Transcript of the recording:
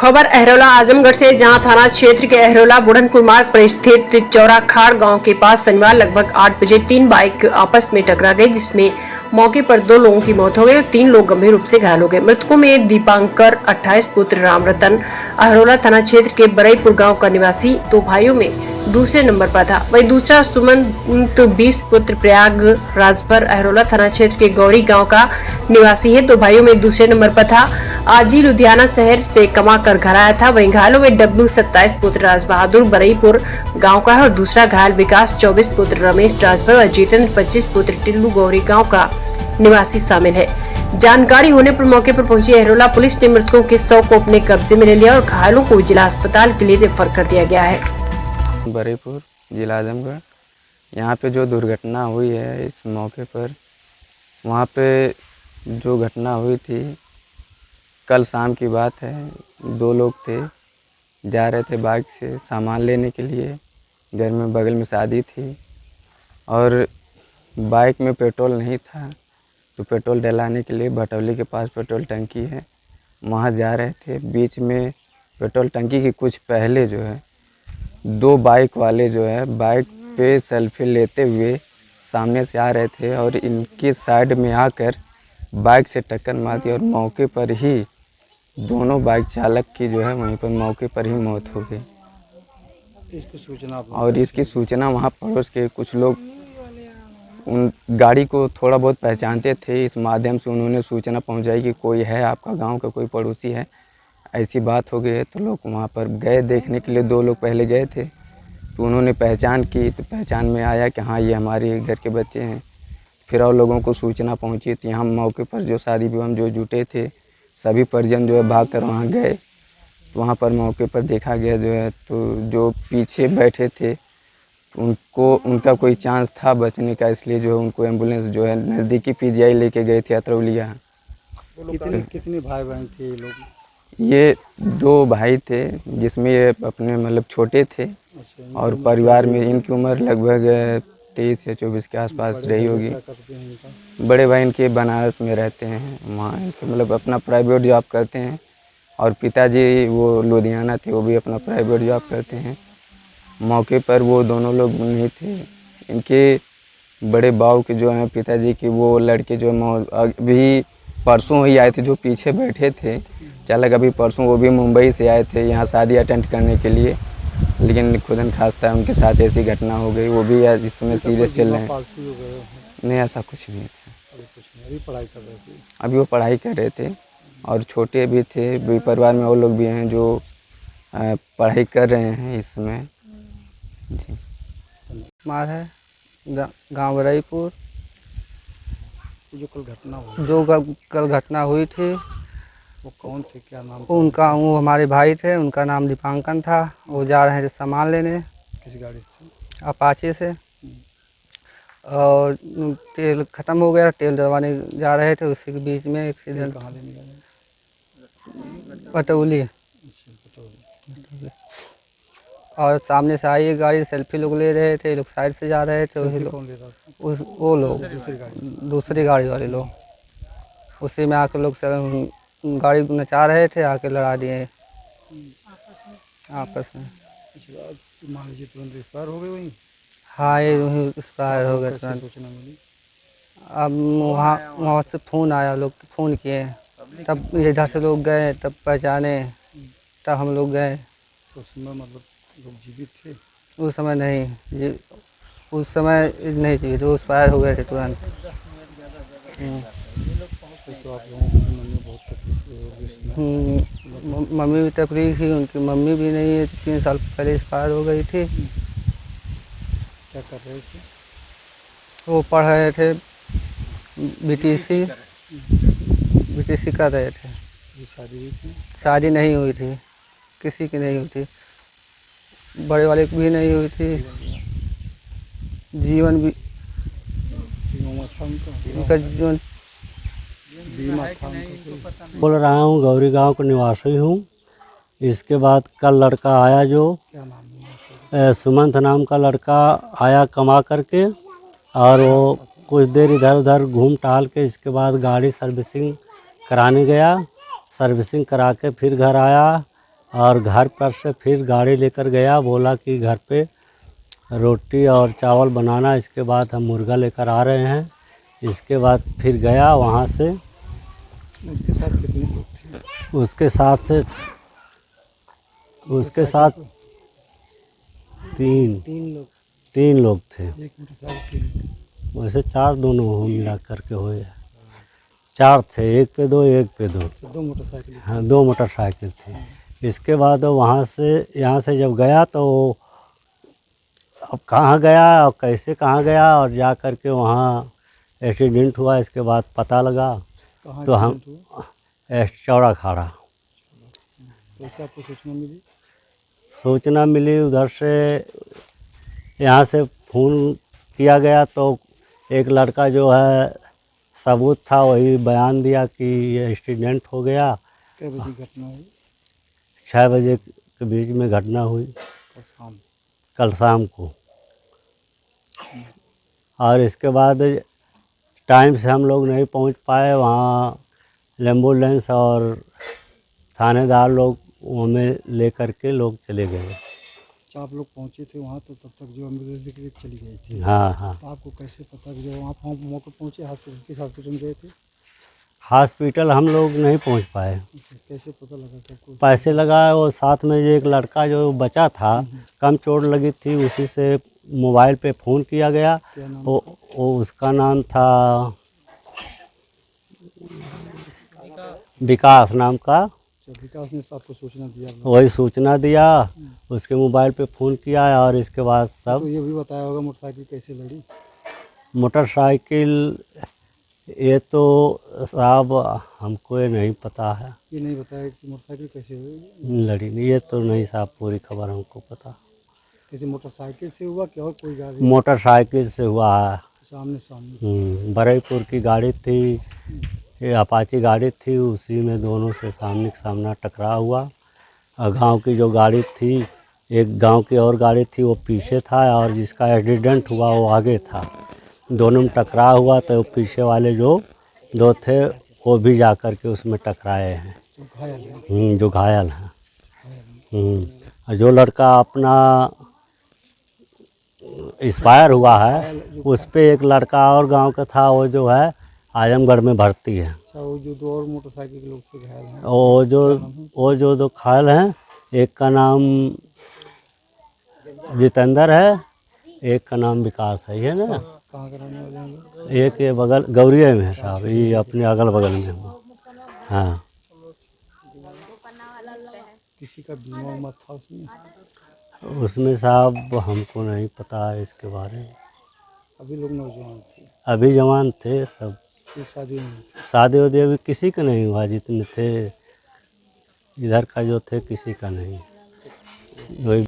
खबर अहरौला आजमगढ़ से, जहां थाना क्षेत्र के अहरौला बुढ़नपुर मार्ग पर स्थित चौराखाड़ गांव के पास शनिवार लगभग 8 बजे 3 बाइक आपस में टकरा गई, जिसमें मौके पर 2 लोगों की मौत हो गई और 3 लोग गंभीर रूप से घायल हो गए। मृतकों में दीपांकर 28 पुत्र रामरतन अहरौला थाना क्षेत्र के बरईपुर गाँव का निवासी 2 भाइयों में दूसरे नंबर पर था, वहीं दूसरा सुमंत 20 पुत्र प्रयाग राजभर अहरौला थाना क्षेत्र के गौरी गांव का निवासी है। 2 भाइयों में दूसरे नंबर पर था, आज ही लुधियाना शहर से कमा कर घर आया था। वहीं घायलों में डब्लू 27 पुत्र राज बहादुर बरईपुर गांव का है और दूसरा घायल विकास 24 पुत्र रमेश राजभर और जितेंद्र 25 पुत्र टिल्लू गौरी गाँव का निवासी शामिल है। जानकारी होने पर मौके पर पहुंची अहरौला पुलिस ने मृतकों के शव को अपने कब्जे में ले लिया और घायलों को जिला अस्पताल के लिए रेफर कर दिया गया है। बरईपुर जिला आजमगढ़, यहाँ पे जो दुर्घटना हुई है इस मौके पर, वहाँ पे जो घटना हुई थी कल शाम की बात है। 2 लोग थे, जा रहे थे बाइक से सामान लेने के लिए, घर में बगल में शादी थी और बाइक में पेट्रोल नहीं था, तो पेट्रोल डलाने के लिए भटौली के पास पेट्रोल टंकी है, वहाँ जा रहे थे। बीच में पेट्रोल टंकी के कुछ पहले जो है 2 बाइक वाले जो है बाइक पे सेल्फी लेते हुए सामने से आ रहे थे और इनके साइड में आकर बाइक से टक्कर मार दी और मौके पर ही दोनों बाइक चालक की जो है वहीं पर मौके पर ही मौत हो गई। इसकी सूचना वहाँ पड़ोस के कुछ लोग उन गाड़ी को थोड़ा बहुत पहचानते थे, इस माध्यम से उन्होंने सूचना पहुँचाई कि कोई है, आपका गांव का कोई पड़ोसी है, ऐसी बात हो गई है। तो लोग वहाँ पर गए देखने के लिए। 2 लोग पहले गए थे तो उन्होंने पहचान की, तो पहचान में आया कि हाँ ये हमारे घर के बच्चे हैं। फिर और लोगों को सूचना पहुँची थी। हम मौके पर जो शादी विवाह में जो जुटे थे सभी परिजन जो है भाग कर वहाँ गए, तो वहाँ पर मौके पर देखा गया जो है, तो जो पीछे बैठे थे तो उनका कोई चांस था बचने का, इसलिए जो है उनको एम्बुलेंस जो है नज़दीकी PGI लेके गए थे अतरौलिया। कितने भाई बहन थे ये लोग? ये 2 भाई थे, जिसमें ये अपने मतलब छोटे थे और परिवार में इनकी उम्र लगभग 23 या 24 के आसपास रही होगी। बड़े भाई इनके बनारस में रहते हैं, वहाँ मतलब अपना प्राइवेट जॉब करते हैं और पिताजी वो लुधियाना थे, वो भी अपना प्राइवेट जॉब करते हैं। मौके पर वो दोनों लोग नहीं थे। इनके बड़े बाऊ के जो हैं पिताजी की वो लड़के जो अभी परसों ही आए थे, जो पीछे बैठे थे चालक, अभी परसों वो भी मुंबई से आए थे यहाँ शादी अटेंड करने के लिए, लेकिन खुदन खास्ता उनके साथ ऐसी घटना हो गई। वो भी आज इस समय सीरियस चल रहे हैं। नहीं, ऐसा कुछ नहीं था। अभी पढ़ाई कर रहे थे? अभी वो पढ़ाई कर रहे थे और छोटे भी थे, भी परिवार में और लोग भी हैं जो पढ़ाई कर रहे हैं इस समय जी। मार है गाँव बरईपुर। जो कल घटना हुई थी वो कौन थे, क्या नाम? वो हमारे भाई थे, उनका नाम दीपांकन था। वो जा रहे थे सामान लेने। किस गाड़ी से? अपाचे से। और तेल ख़त्म हो गया, तेल डलवाने जा रहे थे, उसी के बीच में एक्सीडेंट। कहाँ लेने गए? पटौली। और सामने से आई एक गाड़ी, सेल्फी लोग ले रहे थे, लोग साइड से जा रहे थे। कौन ले रहा था? वो लोग दूसरी गाड़ी वाले लोग, उसी में आकर लोग गाड़ी नचा रहे थे, आके लड़ा दिए आपस में। मान लीजिए तुरंत एक्सपायर हो गए वहीं? हाँ, ये एक्सपायर हो गए तुरंत। सूचना मिली? अब वहाँ से फ़ोन आया, लोग फ़ोन किए, तब इधर से लोग गए, तब पहचाने, तब हम लोग गए। तो उस समय मतलब लोग जीवित थे? उस समय नहीं, उस समय नहीं जीवित, वो एक्सपायर हो गए थे तुरंत। तो आप लोगों की मन में बहुत तकलीफ होगी? मम्मी भी तकलीफ थी, उनकी मम्मी भी नहीं है, 3 साल पहले एक्सपायर हो गई थी। क्या कर रहे थे? वो पढ़ रहे थे, BTC कर रहे थे। शादी हुई थी? शादी नहीं हुई थी, किसी की नहीं हुई थी, बड़े वाले की भी नहीं हुई थी। जीवन भी उनका जीवन बोल रहा हूँ, गौरी गांव का निवासी हूँ। इसके बाद कल लड़का आया, जो सुमंत नाम का लड़का आया कमा करके, और वो कुछ देर इधर उधर घूम टहल के इसके बाद गाड़ी सर्विसिंग कराने गया। सर्विसिंग करा के फिर घर आया, और घर पर से फिर गाड़ी लेकर गया, बोला कि घर पे रोटी और चावल बनाना, इसके बाद हम मुर्गा लेकर आ रहे हैं। इसके बाद फिर गया वहाँ से। उसके साथ कितने लोग थे? उसके साथ तीन लोग थे। एक मोटरसाइकिल, वैसे 4 दोनों हो मिला करके हुए 4 थे, एक पे 2 एक पे 2। 2 मोटरसाइकिल। हाँ, 2 मोटरसाइकिल थी। इसके बाद वहाँ से यहाँ से जब गया तो अब कहाँ गया और कैसे कहाँ गया और जा कर के वहाँ एक्सीडेंट हुआ। इसके बाद पता लगा कहाँ तो हम एक्सीडेंट हुआ? चौड़ा खाड़ा तो क्या आपको सूचना मिली? सूचना मिली उधर से, यहाँ से फ़ोन किया गया तो एक लड़का जो है सबूत था वही बयान दिया कि ये एक्सीडेंट हो गया। कै बजे घटना हुई? 6 बजे के बीच में घटना हुई, कल शाम। कल शाम को। और इसके बाद टाइम से हम लोग नहीं पहुंच पाए वहाँ। एम्बुलेंस और थानेदार लोग हमें ले करके लोग चले गए। अच्छा, आप लोग पहुँचे थे वहाँ तो तब तक जो एम्बुलेंस लेकर चली गई थी? हाँ हाँ। तो आपको कैसे पता कि जब वहाँ मौके पहुँचे हॉस्पिटल, किस हॉस्पिटल में गए थे? हॉस्पिटल हम लोग नहीं पहुंच पाए। अच्छा, कैसे पता लगा सबको? पैसे लगा वो साथ में एक लड़का जो बचा था, कम चोट लगी थी, उसी से मोबाइल पे फ़ोन किया गया। क्या नाम? वो उसका नाम था विकास नाम का। अच्छा, विकास ने आपको सूचना दिया? वही सूचना दिया, उसके मोबाइल पे फ़ोन किया और इसके बाद सब। तो ये भी बताया होगा मोटरसाइकिल कैसे लड़ी? मोटरसाइकिल ये तो साहब हमको ये नहीं पता है, ये नहीं बताया कि मोटरसाइकिल कैसे हुई? लड़ी नहीं, ये तो नहीं साहब पूरी खबर हमको पता। कैसे मोटरसाइकिल से हुआ कि और कोई गाड़ी? मोटरसाइकिल से हुआ है। सामने सामने? बरईपुर की गाड़ी थी, ये अपाची गाड़ी थी, उसी में दोनों से सामने सामना टकरा हुआ। और गांव की जो गाड़ी थी, एक गांव की और गाड़ी थी वो पीछे था और जिसका एक्सीडेंट हुआ वो आगे था। दोनों में टकरा हुआ तो पीछे वाले जो 2 थे वो भी जा कर के उसमें टकराए हैं। जो घायल है? जो घायल हैं। और जो लड़का अपना एक्सपायर हुआ है उस पे एक लड़का और गांव का था, वो जो है आजमगढ़ में भर्ती है। अच्छा, वो जो 2 और मोटरसाइकिल के लोग से घायल हैं? वो जो 2 घायल हैं, एक का नाम जितेंद्र है, एक का नाम विकास है। ये ना कहाँ का रहने वाले हैं लोग? एक ये बगल गौरिया में है साहब, ये अपने अगल बगल में है। हाँ। किसी का बीमा उमा था उसमें? उसमें साहब हमको नहीं पता है इसके बारे में। अभी लोग नौजवान थे? अभी जवान थे सब। कोई शादी नहीं थी? शादी वादी अभी किसी का नहीं हुआ, जितने थे इधर का जो थे किसी का नहीं। वही